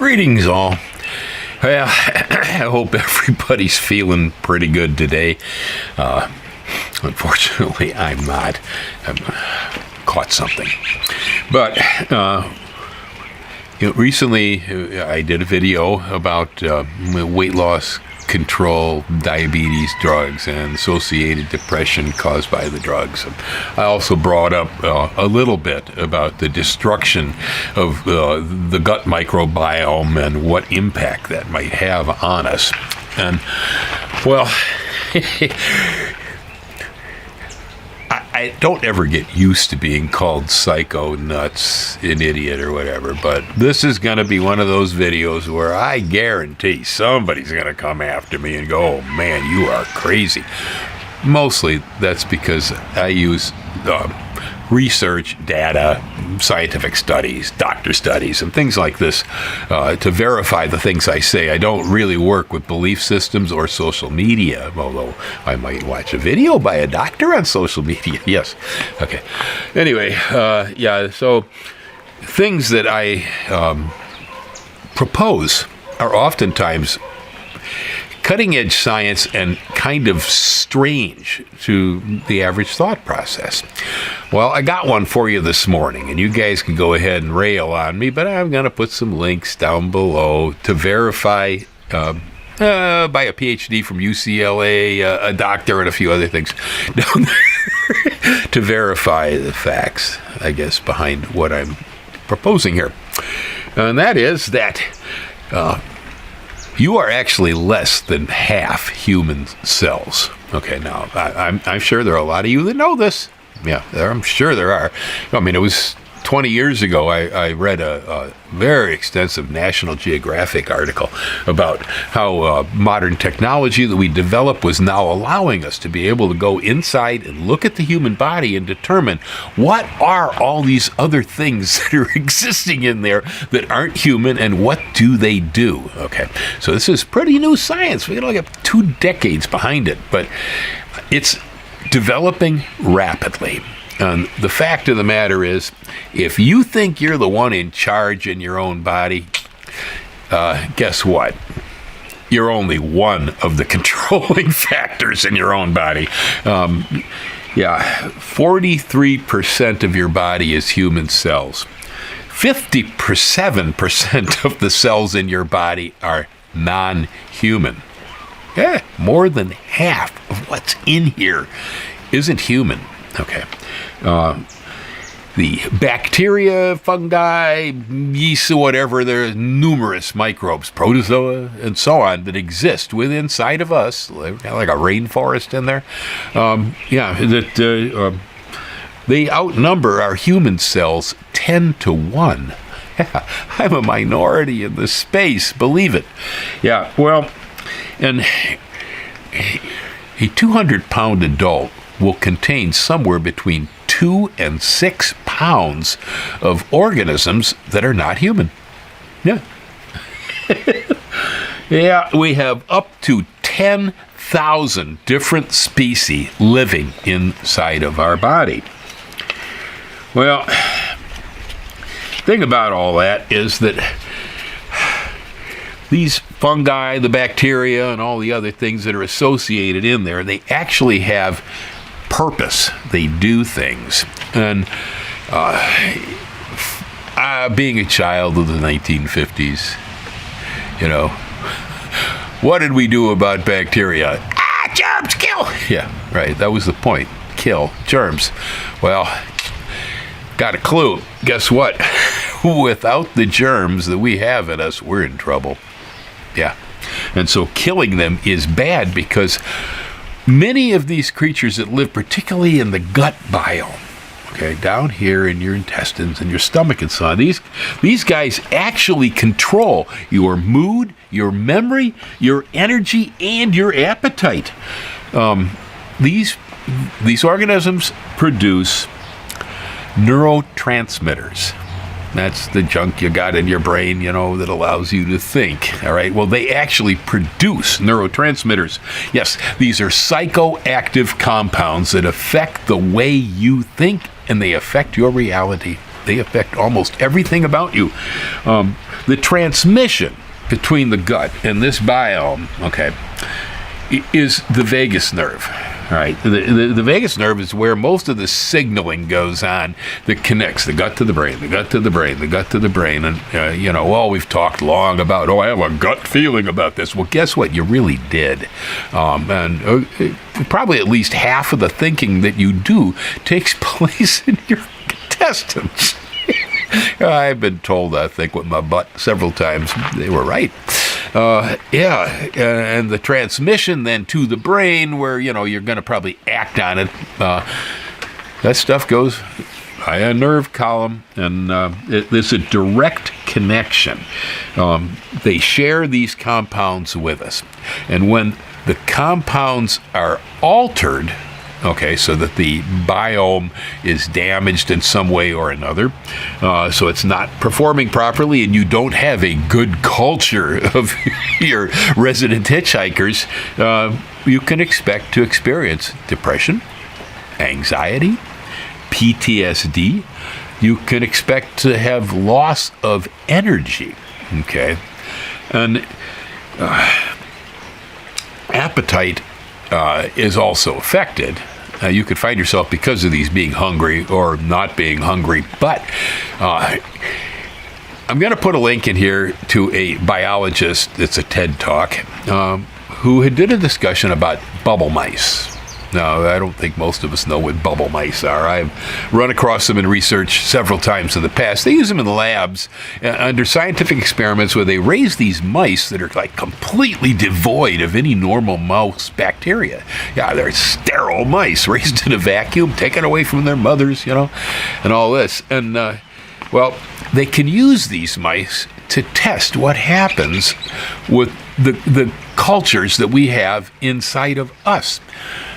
Greetings, all. Well, I hope everybody's feeling pretty good today. Unfortunately, I'm not. I've caught something. But recently, I did a video about weight loss control, diabetes drugs, and associated depression caused by the drugs. I also brought up a little bit about the destruction of the gut microbiome and what impact that might have on us. And, well, I don't ever get used to being called psycho, nuts, an idiot, or whatever, but this is going to be one of those videos where I guarantee somebody's going to come after me and go, oh man, you are crazy. Mostly that's because I use research, data, scientific studies, doctor studies, and things like this to verify the things I say. I don't really work with belief systems or social media, although I might watch a video by a doctor on social media. Yes. Okay. Anyway, so things that I propose are oftentimes cutting-edge science and kind of strange to the average thought process. Well, I got one for you this morning, and you guys can go ahead and rail on me, but I'm going to put some links down below to verify by a PhD from UCLA, a doctor, and a few other things down there to verify the facts, I guess, behind what I'm proposing here. And that is that you are actually less than half human cells. Okay, now, I'm sure there are a lot of you that know this. Yeah, I'm sure there are. I mean, it was 20 years ago, I read a very extensive National Geographic article about how modern technology that we developed was now allowing us to be able to go inside and look at the human body and determine what are all these other things that are existing in there that aren't human and what do they do. Okay, so this is pretty new science. We only have 2 decades behind it, but it's developing rapidly. And the fact of the matter is, if you think you're the one in charge in your own body, guess what? You're only one of the controlling factors in your own body. 43% of your body is human cells. 57% of the cells in your body are non-human. Yeah, more than half of what's in here isn't human. Okay. The bacteria, fungi, yeast, whatever, there's numerous microbes, protozoa, and so on that exist within inside of us, like a rainforest in there. They outnumber our human cells 10 to 1. Yeah, I'm a minority in this space, believe it. Yeah, well, and a 200-pound adult will contain somewhere between 2 and 6 pounds of organisms that are not human. Yeah. Yeah, we have up to 10,000 different species living inside of our body. Well, the thing about all that is that these fungi, the bacteria, and all the other things that are associated in there, they actually have purpose. They do things. And being a child of the 1950s, what did we do about bacteria? Germs, kill! Yeah, right, that was the point. Kill germs. Well, got a clue. Guess what? Without the germs that we have in us, we're in trouble. Yeah. And so killing them is bad because many of these creatures that live particularly in the gut biome, okay, down here in your intestines and your stomach and so on, these guys actually control your mood, your memory, your energy, and your appetite. These organisms produce neurotransmitters. That's the junk you got in your brain, that allows you to think. All right. Well, they actually produce neurotransmitters. Yes, these are psychoactive compounds that affect the way you think, and they affect your reality. They affect almost everything about you. the transmission between the gut and this biome, okay, is the vagus nerve. All right, the vagus nerve is where most of the signaling goes on that connects the gut to the brain, the gut to the brain, the gut to the brain. And, we've talked long about, I have a gut feeling about this. Well, guess what? You really did. And probably at least half of the thinking that you do takes place in your intestines. I've been told I think with my butt several times. They were right. And the transmission then to the brain where, you're going to probably act on it. That stuff goes via a nerve column, and there's a direct connection. They share these compounds with us. And when the compounds are altered, okay, so that the biome is damaged in some way or another, so it's not performing properly, and you don't have a good culture of your resident hitchhikers, you can expect to experience depression, anxiety, PTSD. You can expect to have loss of energy, okay? And appetite is also affected. You could find yourself, because of these, being hungry or not being hungry. But I'm going to put a link in here to a biologist, it's a TED Talk, who did a discussion about bubble mice. Now, I don't think most of us know what bubble mice are. I've run across them in research several times in the past. They use them in the labs under scientific experiments where they raise these mice that are like completely devoid of any normal mouse bacteria. Yeah, they're sterile mice raised in a vacuum, taken away from their mothers, and all this. And, they can use these mice to test what happens with the cultures that we have inside of us.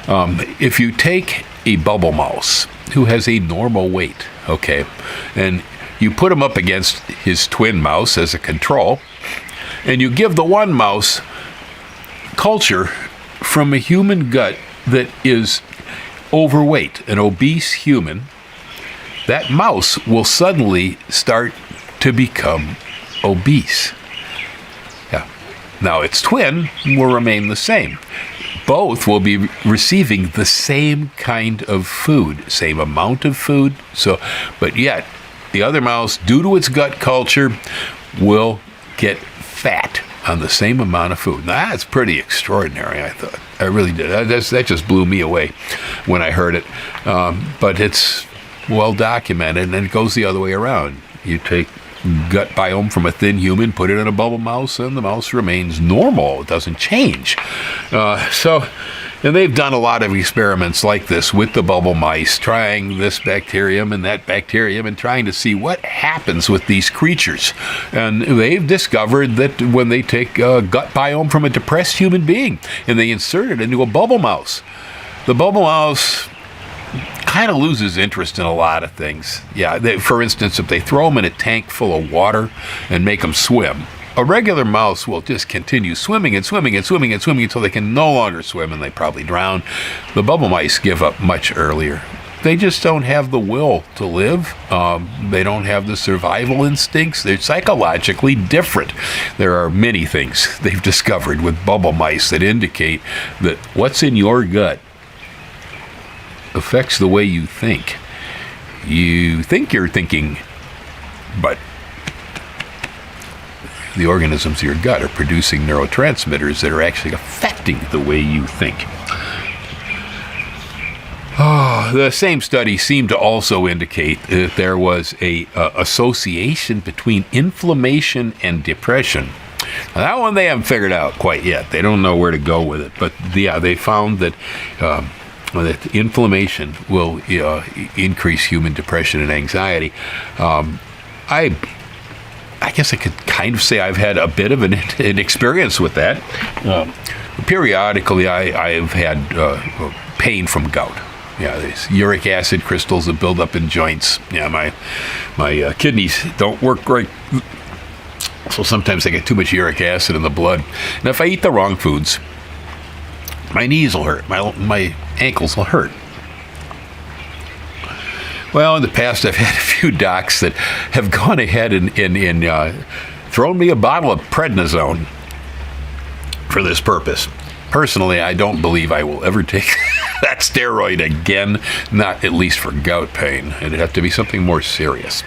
If you take a bubble mouse who has a normal weight, okay, and you put him up against his twin mouse as a control, and you give the one mouse culture from a human gut that is overweight, an obese human, that mouse will suddenly start to become obese. Yeah. Now, its twin will remain the same. Both will be receiving the same kind of food, same amount of food. But yet, the other mouse, due to its gut culture, will get fat on the same amount of food. Now, that's pretty extraordinary, I thought. I really did. That just blew me away when I heard it. But it's well documented, and it goes the other way around. You take gut biome from a thin human, put it in a bubble mouse, and the mouse remains normal. It doesn't change. And they've done a lot of experiments like this with the bubble mice, trying this bacterium and that bacterium and trying to see what happens with these creatures. And they've discovered that when they take a gut biome from a depressed human being and they insert it into a bubble mouse, the bubble mouse kind of loses interest in a lot of things. Yeah, for instance, if they throw them in a tank full of water and make them swim, a regular mouse will just continue swimming and swimming and swimming and swimming until they can no longer swim and they probably drown. The bubble mice give up much earlier. They just don't have the will to live. They don't have the survival instincts. They're psychologically different. There are many things they've discovered with bubble mice that indicate that what's in your gut affects the way you think. You think you're thinking, but the organisms in your gut are producing neurotransmitters that are actually affecting the way you think. The same study seemed to also indicate that there was a association between inflammation and depression. Now, that one they haven't figured out quite yet. They don't know where to go with it. But yeah, they found that that inflammation will increase human depression and anxiety. I guess I could kind of say I've had a bit of an experience with that. Periodically, I've had pain from gout. Yeah, there's uric acid crystals that build up in joints. Yeah, my kidneys don't work great, so sometimes I get too much uric acid in the blood. And if I eat the wrong foods, my knees will hurt. My ankles will hurt. Well, in the past, I've had a few docs that have gone ahead and thrown me a bottle of prednisone for this purpose. Personally, I don't believe I will ever take that steroid again, not at least for gout pain. It'd have to be something more serious,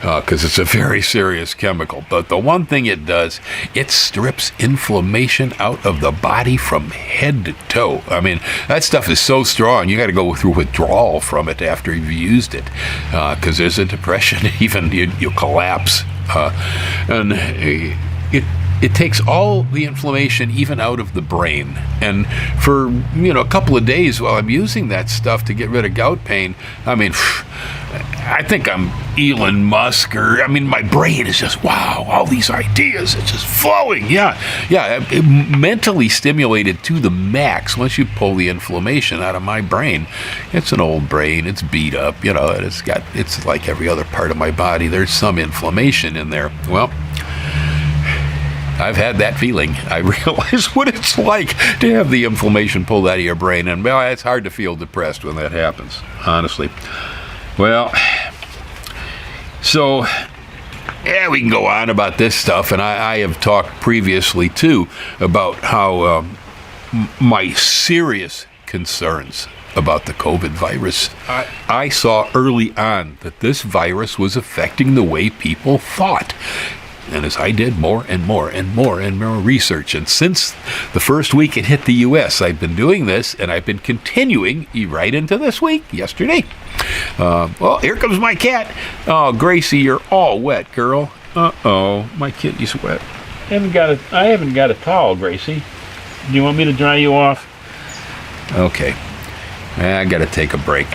because it's a very serious chemical. But the one thing it does, it strips inflammation out of the body from head to toe. I mean, that stuff is so strong, you got to go through withdrawal from it after you've used it, because there's a depression, even you'll collapse. And it takes all the inflammation even out of the brain. And for, a couple of days while I'm using that stuff to get rid of gout pain, I mean, I think I'm Elon Musk, or, my brain is just, wow, all these ideas, it's just flowing. Yeah, mentally stimulated to the max once you pull the inflammation out of my brain. It's an old brain, it's beat up, it's like every other part of my body. There's some inflammation in there. Well, I've had that feeling. I realize what it's like to have the inflammation pulled out of your brain, and it's hard to feel depressed when that happens, honestly. Well, so, we can go on about this stuff, and I have talked previously, too, about how my serious concerns about the COVID virus. I saw early on that this virus was affecting the way people thought. And as I did more and more research, and since the first week it hit the U.S., I've been doing this, and I've been continuing right into this week, yesterday. Well, here comes my cat. Oh, Gracie, you're all wet, girl. Uh-oh, my kitty's wet. I haven't got a towel, Gracie. Do you want me to dry you off? Okay. I got to take a break.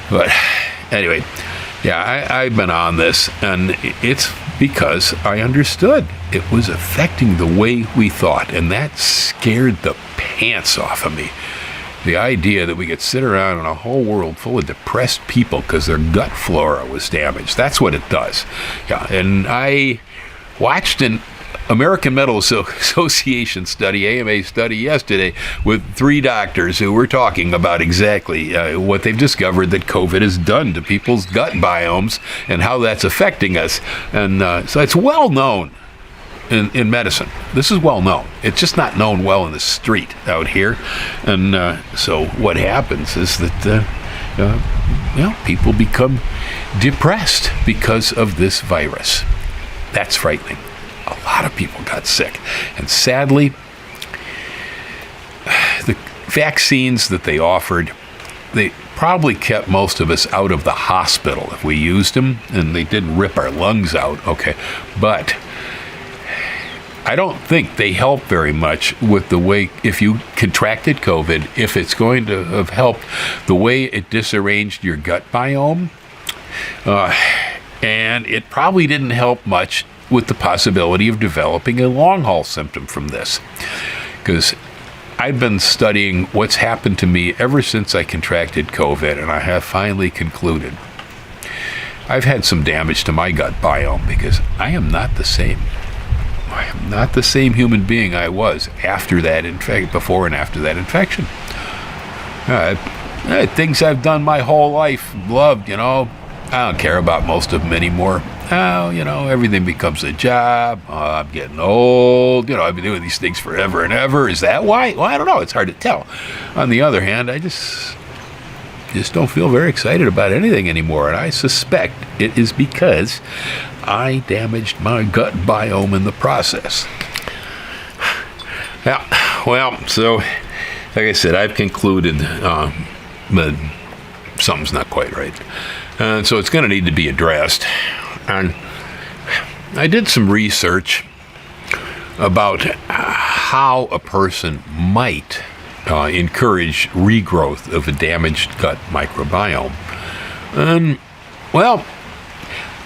But anyway, I've been on this, and it's because I understood it was affecting the way we thought, and that scared the pants off of me. The idea that we could sit around in a whole world full of depressed people because their gut flora was damaged. That's what it does. Yeah, and I watched an American Medical Association study, AMA study, yesterday with 3 doctors who were talking about exactly what they've discovered that COVID has done to people's gut biomes and how that's affecting us. And so it's well known in medicine. This is well known. It's just not known well in the street out here. And so what happens is that people become depressed because of this virus. That's frightening. A lot of people got sick. And sadly, the vaccines that they offered, they probably kept most of us out of the hospital if we used them, and they didn't rip our lungs out, okay. But I don't think they help very much with the way, if you contracted COVID, if it's going to have helped the way it disarranged your gut biome. And it probably didn't help much with the possibility of developing a long-haul symptom from this. Because I've been studying what's happened to me ever since I contracted COVID, and I have finally concluded I've had some damage to my gut biome because I am not the same. I am not the same human being I was after that before and after that infection. Things I've done my whole life, loved, I don't care about most of them anymore. Now, everything becomes a job. I'm getting old. I've been doing these things forever and ever. Is that why? Well, I don't know. It's hard to tell. On the other hand, I just don't feel very excited about anything anymore. And I suspect it is because I damaged my gut biome in the process. Yeah, well, so, like I said, I've concluded that something's not quite right. And so it's going to need to be addressed. And I did some research about how a person might encourage regrowth of a damaged gut microbiome. And, well,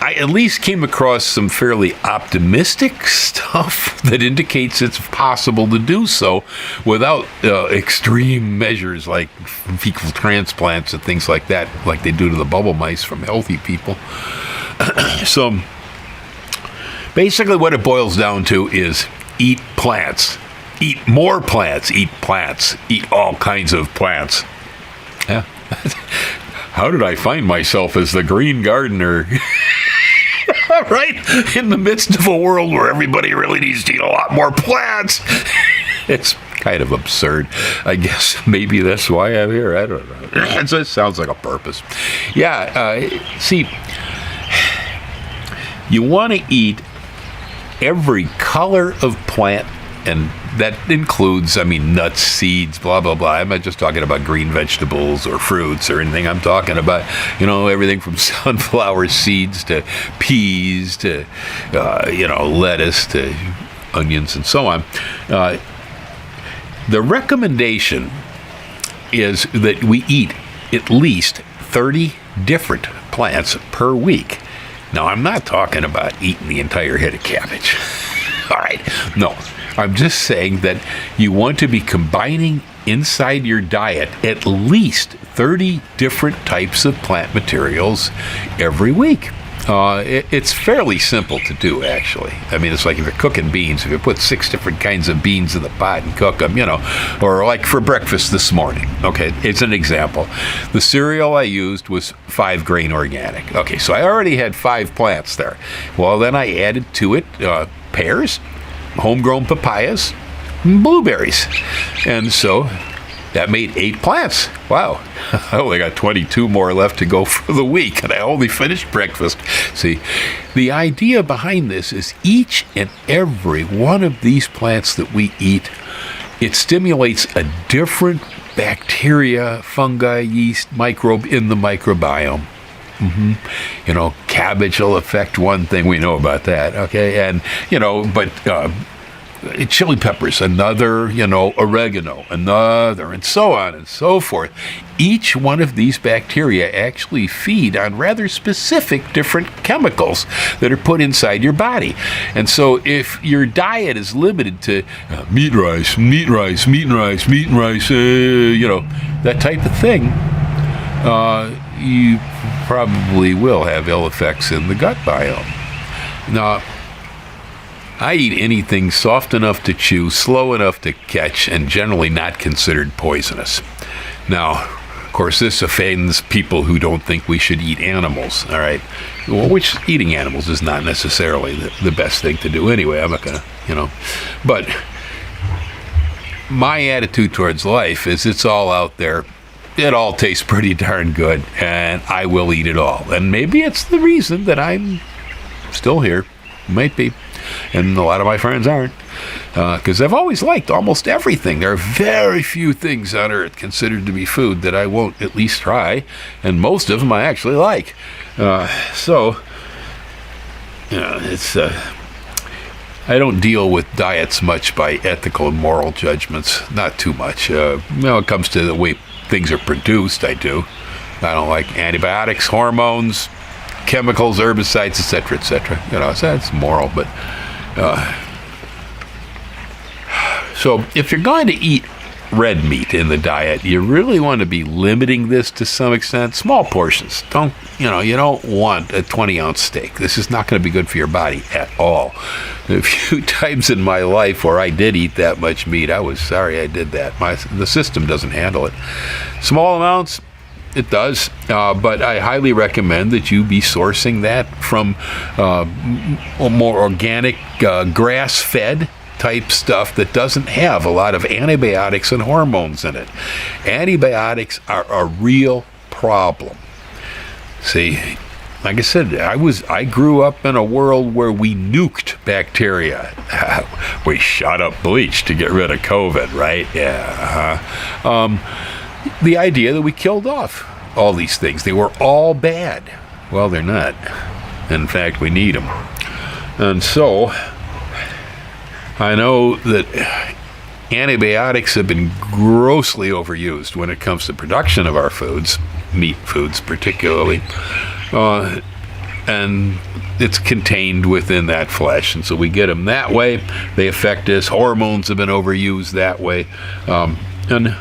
I at least came across some fairly optimistic stuff that indicates it's possible to do so without extreme measures like fecal transplants and things like that, like they do to the bubble mice from healthy people. So basically what it boils down to is eat plants. Eat more plants. Eat plants. Eat all kinds of plants. Yeah. How did I find myself as the green gardener? right? In the midst of a world where everybody really needs to eat a lot more plants. It's kind of absurd. I guess maybe that's why I'm here. I don't know. It sounds like a purpose. Yeah, see, you want to eat every color of plant, and that includes, nuts, seeds, blah, blah, blah. I'm not just talking about green vegetables or fruits or anything. I'm talking about, everything from sunflower seeds to peas to, lettuce to onions and so on. The recommendation is that we eat at least 30 different plants per week. Now, I'm not talking about eating the entire head of cabbage. All right. No, I'm just saying that you want to be combining inside your diet at least 30 different types of plant materials every week. It's fairly simple to do, actually. It's like if you're cooking beans, if you put 6 different kinds of beans in the pot and cook them, or like for breakfast this morning. Okay, it's an example. The cereal I used was 5-grain organic. Okay, so I already had 5 plants there. Well, then I added to it pears, homegrown papayas, and blueberries. And so that made 8 plants. Wow. I only got 22 more left to go for the week, and I only finished breakfast. See, the idea behind this is each and every one of these plants that we eat, it stimulates a different bacteria, fungi, yeast, microbe in the microbiome. Cabbage will affect one thing. We know about that, okay? And, but chili peppers, another, oregano, another, and so on and so forth. Each one of these bacteria actually feed on rather specific different chemicals that are put inside your body. And so if your diet is limited to meat and rice, that type of thing, you probably will have ill effects in the gut biome. Now, I eat anything soft enough to chew, slow enough to catch, and generally not considered poisonous. Now, of course, this offends people who don't think we should eat animals, all right? Well, which eating animals is not necessarily the best thing to do anyway. I'm not going to, But my attitude towards life is it's all out there. It all tastes pretty darn good, and I will eat it all. And maybe it's the reason that I'm still here. Might be. And a lot of my friends aren't, because I've always liked almost everything. There are very few things on earth considered to be food that I won't at least try, and most of them I actually like. It's I don't deal with diets much by ethical and moral judgments, not too much. When it comes to the way things are produced, I do. I don't like antibiotics, hormones, chemicals, herbicides, etc., etc. So that's moral, but so if you're going to eat red meat in the diet, you really want to be limiting this to some extent. Small portions. You don't want a 20-ounce steak. This is not going to be good for your body at all. A few times in my life where I did eat that much meat, I was sorry I did that. The system doesn't handle it. Small amounts, it does, but I highly recommend that you be sourcing that from more organic, grass-fed type stuff that doesn't have a lot of antibiotics and hormones in it. Antibiotics are a real problem. See, like I said, I grew up in a world where we nuked bacteria. We shot up bleach to get rid of COVID, right? Yeah. The idea that we killed off all these things. They were all bad. Well, they're not. In fact, we need them. And so, I know that antibiotics have been grossly overused when it comes to production of our foods, meat foods particularly, and it's contained within that flesh, and so we get them that way. They affect us. Hormones have been overused that way, and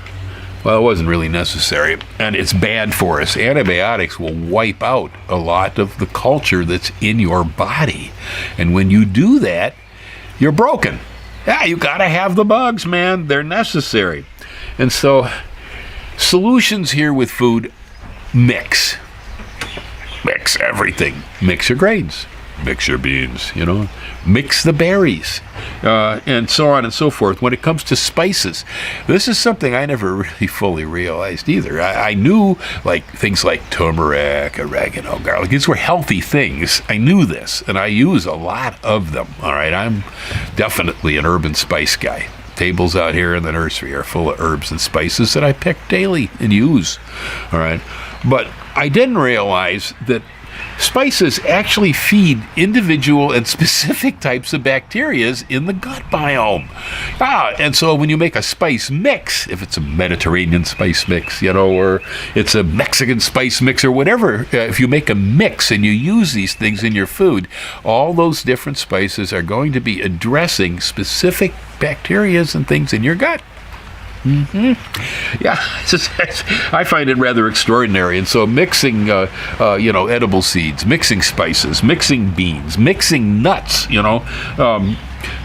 well, it wasn't really necessary, and it's bad for us. Antibiotics will wipe out a lot of the culture that's in your body, and when you do that, you're broken. Yeah, you gotta have the bugs, man. They're necessary. And so, solutions here with food: mix everything. Mix your grains. mix your beans, mix the berries, and so on and so forth. When it comes to spices, this is something I never really fully realized either. I knew things like turmeric, oregano, garlic. These were healthy things. I knew this, and I use a lot of them. All right, I'm definitely an herb and spice guy. Tables out here in the nursery are full of herbs and spices that I pick daily and use. All right, but I didn't realize that spices actually feed individual and specific types of bacteria in the gut biome. And so when you make a spice mix, if it's a Mediterranean spice mix, or it's a Mexican spice mix or whatever, if you make a mix and you use these things in your food, all those different spices are going to be addressing specific bacteria and things in your gut. Yeah, I find it rather extraordinary. And so mixing, edible seeds, mixing spices, mixing beans, mixing nuts,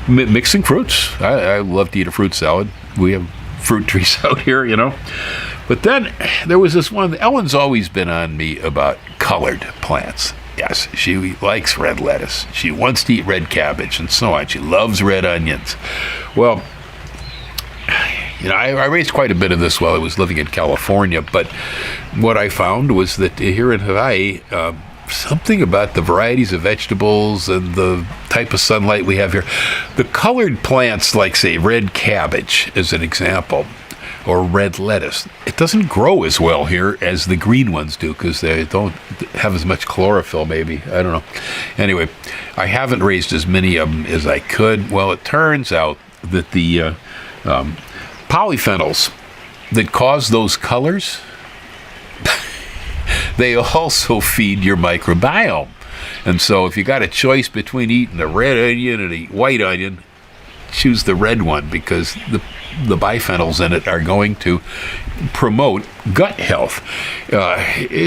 mixing fruits. I love to eat a fruit salad. We have fruit trees out here, But then there was this one. Ellen's always been on me about colored plants. Yes, she likes red lettuce. She wants to eat red cabbage and so on. She loves red onions. Well, I raised quite a bit of this while I was living in California, but what I found was that here in Hawaii, something about the varieties of vegetables and the type of sunlight we have here, the colored plants like, say, red cabbage as an example, or red lettuce, it doesn't grow as well here as the green ones do because they don't have as much chlorophyll, maybe. I don't know. Anyway, I haven't raised as many of them as I could. Well, it turns out that the polyphenols that cause those colors, they also feed your microbiome. And so if you got a choice between eating a red onion and a white onion, choose the red one because the biphenyls in it are going to promote gut health.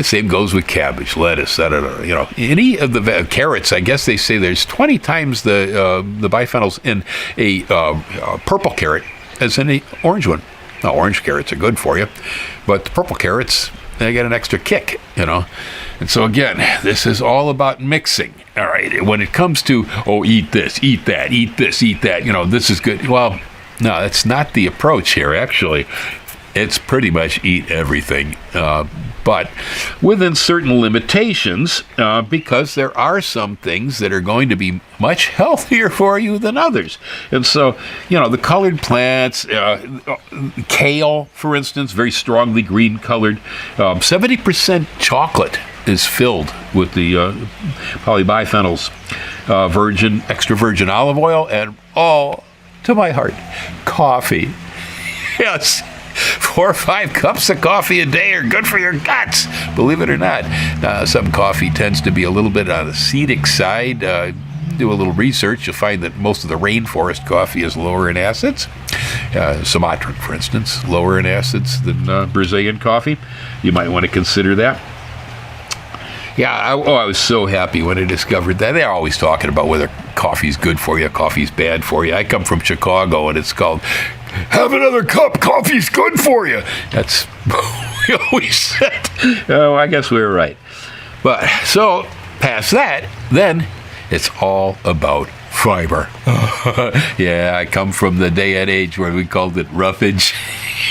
Same goes with cabbage, lettuce, any of the carrots. I guess they say there's 20 times the biphenyls in a purple carrot as in an orange one. Now, orange carrots are good for you, but the purple carrots, they get an extra kick, And so again, this is all about mixing. All right, when it comes to, eat this, eat that, eat this, eat that, this is good. Well, no, that's not the approach here, actually. It's pretty much eat everything, but within certain limitations, because there are some things that are going to be much healthier for you than others. And so, the colored plants, kale, for instance, very strongly green colored, 70% chocolate is filled with the polybiphenyls, virgin, extra virgin olive oil, and to my heart, coffee. Yes. 4 or 5 cups of coffee a day are good for your guts, believe it or not. Some coffee tends to be a little bit on the acetic side. Do a little research, you'll find that most of the rainforest coffee is lower in acids. Sumatran, for instance, lower in acids than Brazilian coffee. You might want to consider that. Yeah, I was so happy when I discovered that. They're always talking about whether coffee's good for you, coffee's bad for you. I come from Chicago, and it's called, have another cup, coffee's good for you. That's what we always said. Oh, I guess we were right. But so, past that, then it's all about fiber. Yeah, I come from the day and age where we called it roughage.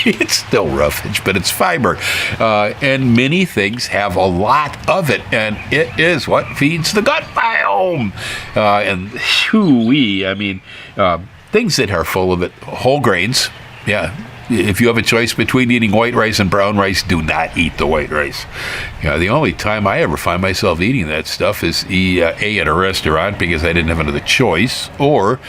It's still roughage, but it's fiber. And many things have a lot of it, and it is what feeds the gut biome. And shoo-wee, things that are full of it, whole grains, yeah. If you have a choice between eating white rice and brown rice, do not eat the white rice. The only time I ever find myself eating that stuff is A, at a restaurant because I didn't have another choice, or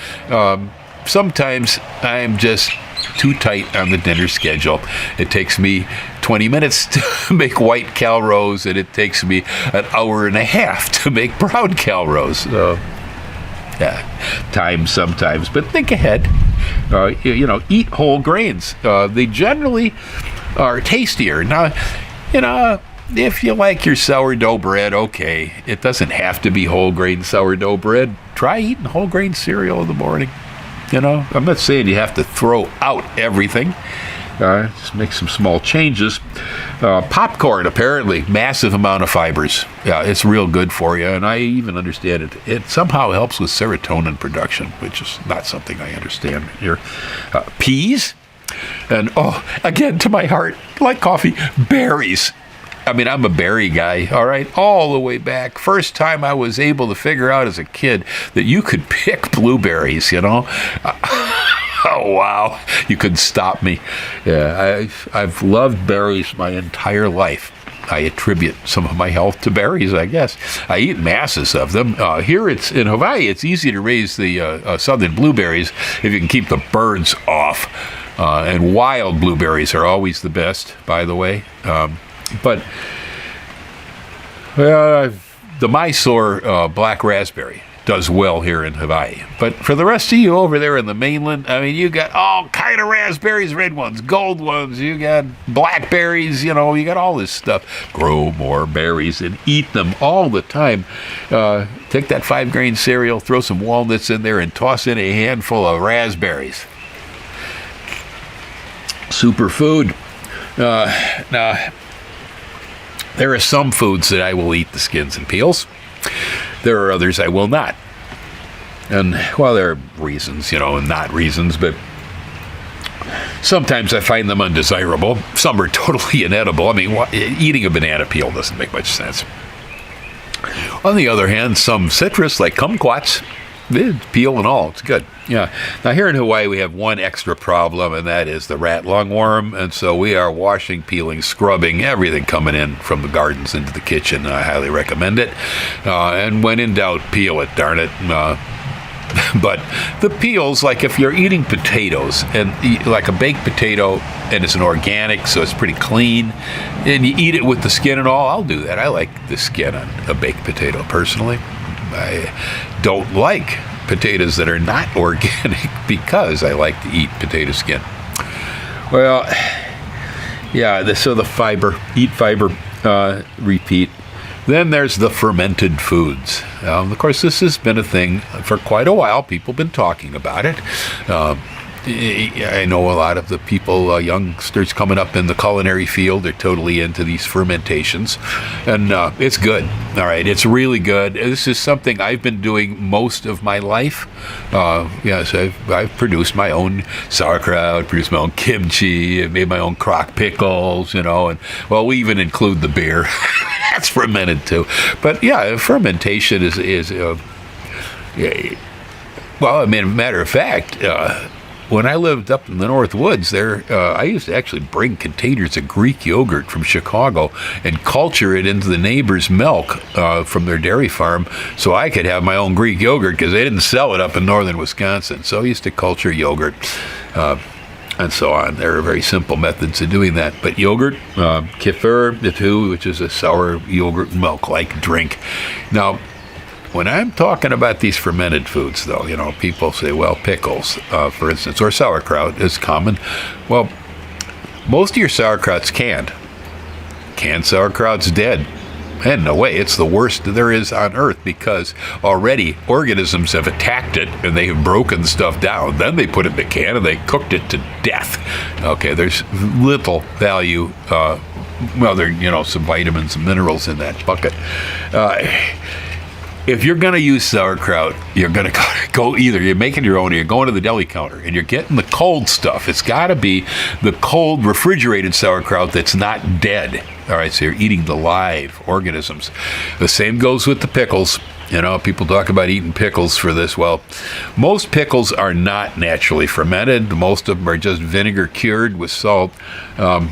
sometimes I'm just too tight on the dinner schedule. It takes me 20 minutes to make white calrose, and it takes me an hour and a half to make brown calrose. Time sometimes, but think ahead. Eat whole grains. They generally are tastier. Now, if you like your sourdough bread, okay, it doesn't have to be whole grain sourdough bread. Try eating whole grain cereal in the morning. I'm not saying you have to throw out everything. Just make some small changes. Popcorn, apparently, massive amount of fibers. Yeah, it's real good for you, and I even understand it. It somehow helps with serotonin production, which is not something I understand here. Peas, and again, to my heart, like coffee, berries. I mean, I'm a berry guy, all right, all the way back. First time I was able to figure out as a kid that you could pick blueberries, Oh, wow. You couldn't stop me. Yeah, I've loved berries my entire life. I attribute some of my health to berries, I guess. I eat masses of them. Here in Hawaii, it's easy to raise the southern blueberries if you can keep the birds off. And wild blueberries are always the best, by the way. But the Mysore black raspberry does well here in Hawaii. But for the rest of you over there in the mainland, I mean, you got all kind of raspberries, red ones, gold ones, you got blackberries, you got all this stuff. Grow more berries and eat them all the time. Take that 5-grain cereal, throw some walnuts in there, and toss in a handful of raspberries. Superfood. Now, there are some foods that I will eat the skins and peels. There are others I will not. And, well, there are reasons, and not reasons, but sometimes I find them undesirable. Some are totally inedible. I mean, eating a banana peel doesn't make much sense. On the other hand, some citrus, like kumquats, peel and all, it's good. Yeah. Now, here in Hawaii, we have one extra problem, and that is the rat lungworm. And so we are washing, peeling, scrubbing everything coming in from the gardens into the kitchen. I highly recommend it. And when in doubt, peel it, darn it. But the peels, like if you're eating potatoes, and like a baked potato, and it's an organic, so it's pretty clean, and you eat it with the skin and all, I'll do that. I like the skin on a baked potato, personally. I don't like potatoes that are not organic because I like to eat potato skin. Well, yeah, so the fiber, eat fiber, repeat. Then there's the fermented foods. Of course, this has been a thing for quite a while. People have been talking about it. I know a lot of the people, youngsters coming up in the culinary field, are totally into these fermentations. And it's good. All right, it's really good. This is something I've been doing most of my life. Yes, I've produced my own sauerkraut, produced my own kimchi, made my own crock pickles, and, well, we even include the beer. That's fermented too. But yeah, fermentation is well, I mean, matter of fact, when I lived up in the North Woods there, I used to actually bring containers of Greek yogurt from Chicago and culture it into the neighbor's milk from their dairy farm so I could have my own Greek yogurt because they didn't sell it up in northern Wisconsin. So I used to culture yogurt and so on. There are very simple methods of doing that. But yogurt, kefir, which is a sour yogurt milk-like drink. Now, when I'm talking about these fermented foods, though, people say, well, pickles, for instance, or sauerkraut is common. Well, most of your sauerkraut's canned. Canned sauerkraut's dead. And no way, it's the worst there is on earth because already organisms have attacked it and they have broken stuff down. Then they put it in the can and they cooked it to death. Okay, there's little value. Well, there are, some vitamins and minerals in that bucket. If you're going to use sauerkraut, you're going to go either you're making your own or you're going to the deli counter and you're getting the cold stuff. It's got to be the cold refrigerated sauerkraut that's not dead. All right, so you're eating the live organisms. The same goes with the pickles. People talk about eating pickles for this. Well, most pickles are not naturally fermented. Most of them are just vinegar cured with salt. On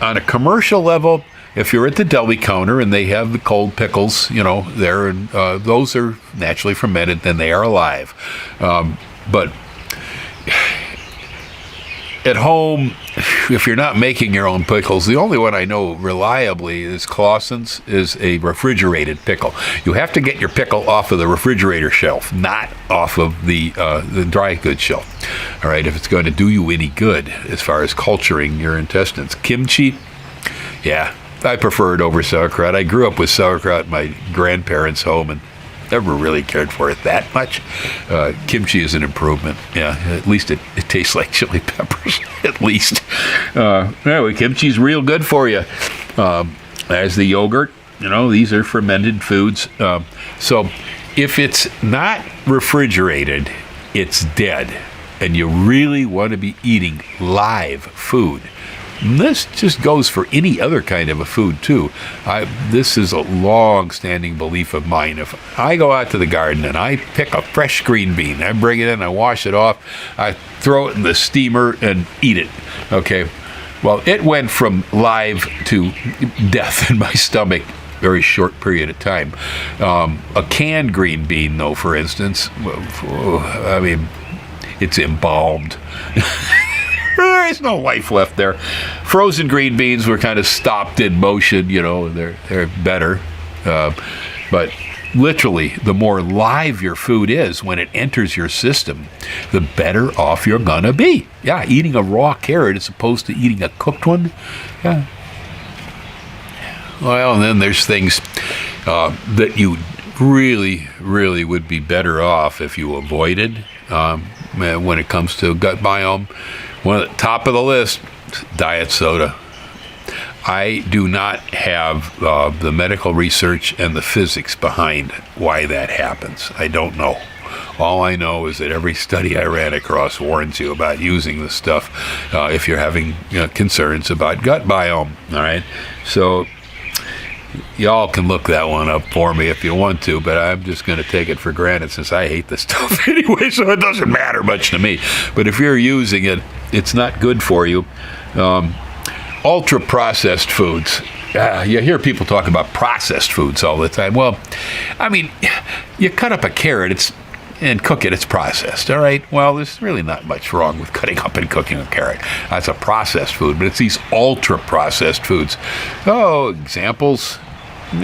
a commercial level, if you're at the deli counter and they have the cold pickles, there, and those are naturally fermented, then they are alive. But at home, if you're not making your own pickles, the only one I know reliably is Clausen's, is a refrigerated pickle. You have to get your pickle off of the refrigerator shelf, not off of the dry goods shelf. All right, if it's going to do you any good as far as culturing your intestines. Kimchi, yeah, I prefer it over sauerkraut. I grew up with sauerkraut at my grandparents' home, and never really cared for it that much. Kimchi is an improvement. Yeah, at least it tastes like chili peppers. At least. Anyway, kimchi's real good for you. As the yogurt, these are fermented foods. So if it's not refrigerated, it's dead. And you really want to be eating live food. And this just goes for any other kind of a food, too. This is a long-standing belief of mine. If I go out to the garden and I pick a fresh green bean, I bring it in, I wash it off, I throw it in the steamer and eat it, okay? Well, it went from live to death in my stomach, very short period of time. A canned green bean, though, for instance, I mean, it's embalmed. There is no life left there. Frozen green beans were kind of stopped in motion, they're better. But literally, the more live your food is when it enters your system, the better off you're gonna be. Yeah, eating a raw carrot as opposed to eating a cooked one. Yeah. Well, and then there's things that you really, really would be better off if you avoided when it comes to gut biome. One at the top of the list, diet soda. I do not have the medical research and the physics behind why that happens. I don't know. All I know is that every study I ran across warns you about using this stuff if you're having concerns about gut biome. All right, so y'all can look that one up for me if you want to, but I'm just going to take it for granted since I hate this stuff anyway, so it doesn't matter much to me. But if you're using it, it's not good for you. Ultra-processed foods. You hear people talk about processed foods all the time. Well, I mean, you cut up a carrot and cook it, it's processed, all right? Well, there's really not much wrong with cutting up and cooking a carrot. That's a processed food, but it's these ultra-processed foods. Oh, examples? Do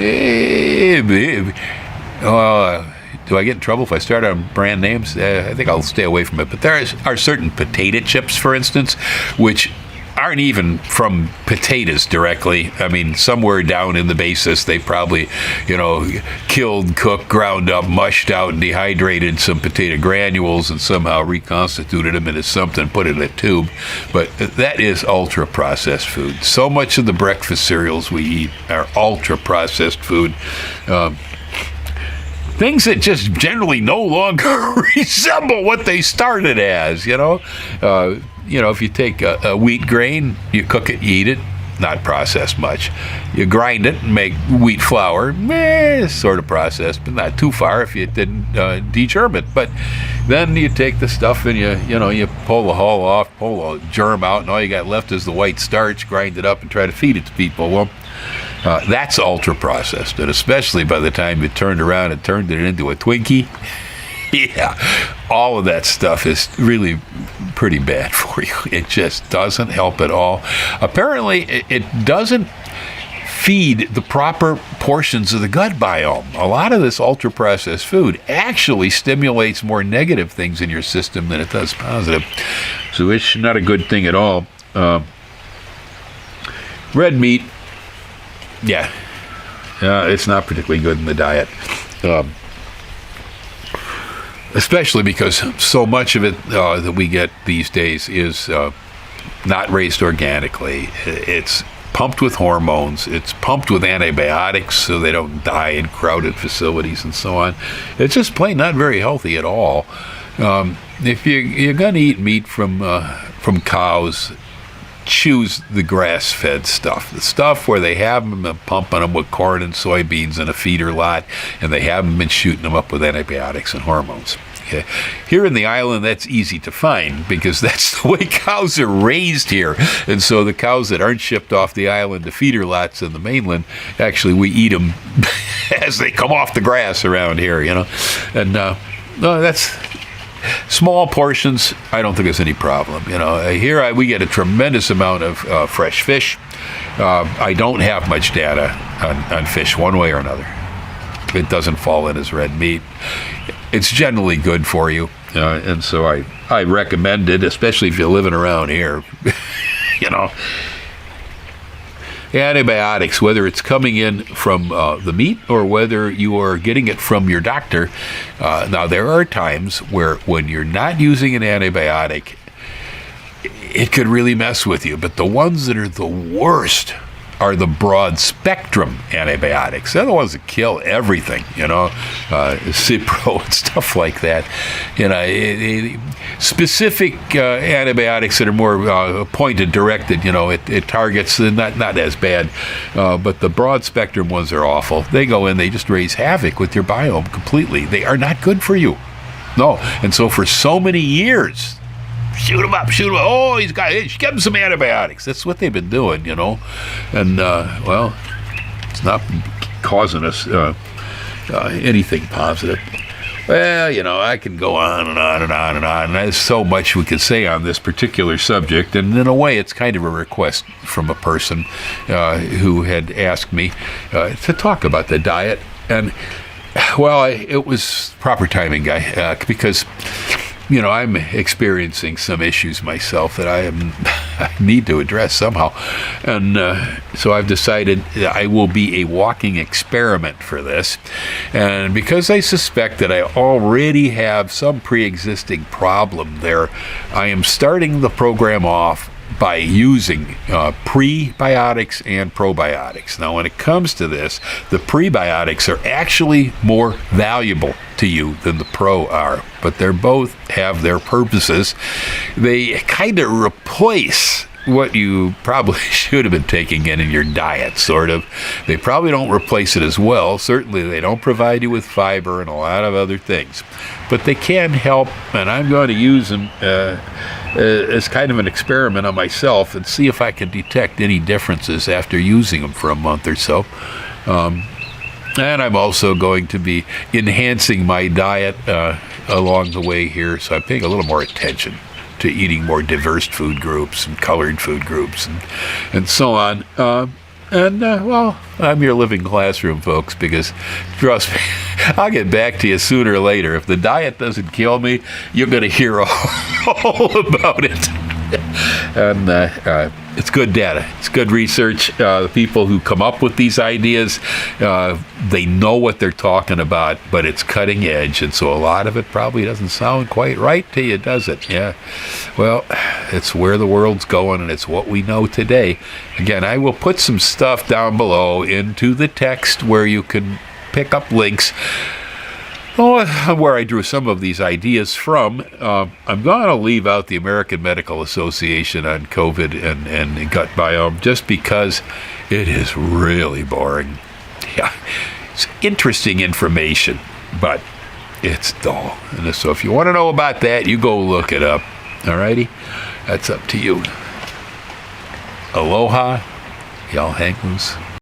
I get in trouble if I start on brand names? I think I'll stay away from it. But there are certain potato chips, for instance, which aren't even from potatoes directly. I mean, somewhere down in the basis, they probably, killed, cooked, ground up, mushed out, and dehydrated some potato granules and somehow reconstituted them into something, put it in a tube. But that is ultra-processed food. So much of the breakfast cereals we eat are ultra-processed food. Things that just generally no longer resemble what they started as, if you take a wheat grain, you cook it, you eat it, not processed much. You grind it and make wheat flour, sort of processed, but not too far if you didn't degerm it. But then you take the stuff and you pull the hull off, pull the germ out, and all you got left is the white starch, grind it up and try to feed it to people. Well, that's ultra-processed, and especially by the time you turned around and turned it into a Twinkie, yeah, all of that stuff is really pretty bad for you. It just doesn't help at all. Apparently, it doesn't feed the proper portions of the gut biome. A lot of this ultra-processed food actually stimulates more negative things in your system than it does positive. So it's not a good thing at all. Red meat, yeah, it's not particularly good in the diet. Especially because so much of it that we get these days is not raised organically. It's pumped with hormones. It's pumped with antibiotics so they don't die in crowded facilities and so on. It's just plain not very healthy at all. If you're going to eat meat from cows, choose the grass-fed stuff. The stuff where they haven't been pumping them with corn and soybeans in a feeder lot, and they haven't been shooting them up with antibiotics and hormones. Okay. Here in the island, that's easy to find because that's the way cows are raised here. And so the cows that aren't shipped off the island to feeder lots in the mainland, actually we eat them as they come off the grass around here, And no, that's small portions. I don't think there's any problem. Here we get a tremendous amount of fresh fish. I don't have much data on fish one way or another. It doesn't fall in as red meat. It's generally good for you, and so I recommend it, especially if you're living around here. antibiotics, whether it's coming in from the meat or whether you are getting it from your doctor. Now, there are times where when you're not using an antibiotic, it could really mess with you. But the ones that are the worst are the broad spectrum antibiotics. They're the ones that kill everything, Cipro and stuff like that. Specific antibiotics that are more pointed, directed, it targets, not as bad. But the broad spectrum ones are awful. They go in, they just raise havoc with your biome completely. They are not good for you. No. And so for so many years, shoot him up. Oh, give him some antibiotics. That's what they've been doing, And, it's not causing us anything positive. Well, I can go on and on and on and on. There's so much we could say on this particular subject. And in a way, it's kind of a request from a person who had asked me to talk about the diet. And, it was proper timing, Guy, because I'm experiencing some issues myself that I need to address somehow. And so I've decided I will be a walking experiment for this. And because I suspect that I already have some pre-existing problem there, I am starting the program off by using prebiotics and probiotics. Now, when it comes to this, the prebiotics are actually more valuable to you than the pro are, but they both have their purposes. They kind of replace what you probably should have been taking in your diet, sort of. They probably don't replace it as well. Certainly, they don't provide you with fiber and a lot of other things. But they can help, and I'm going to use them as kind of an experiment on myself and see if I can detect any differences after using them for a month or so. And I'm also going to be enhancing my diet along the way here, so I'm paying a little more attention to eating more diverse food groups and colored food groups and so on. I'm your living classroom, folks, because trust me, I'll get back to you sooner or later. If the diet doesn't kill me, you're going to hear all about it. And it's good data. It's good research. The people who come up with these ideas, they know what they're talking about, but it's cutting edge. And so a lot of it probably doesn't sound quite right to you, does it? Yeah. Well, it's where the world's going, and it's what we know today. Again, I will put some stuff down below into the text where you can pick up links where I drew some of these ideas from. I'm going to leave out the American Medical Association on COVID and gut biome just because it is really boring. Yeah, it's interesting information, but it's dull. And so if you want to know about that, you go look it up. All righty? That's up to you. Aloha. Y'all hang loose.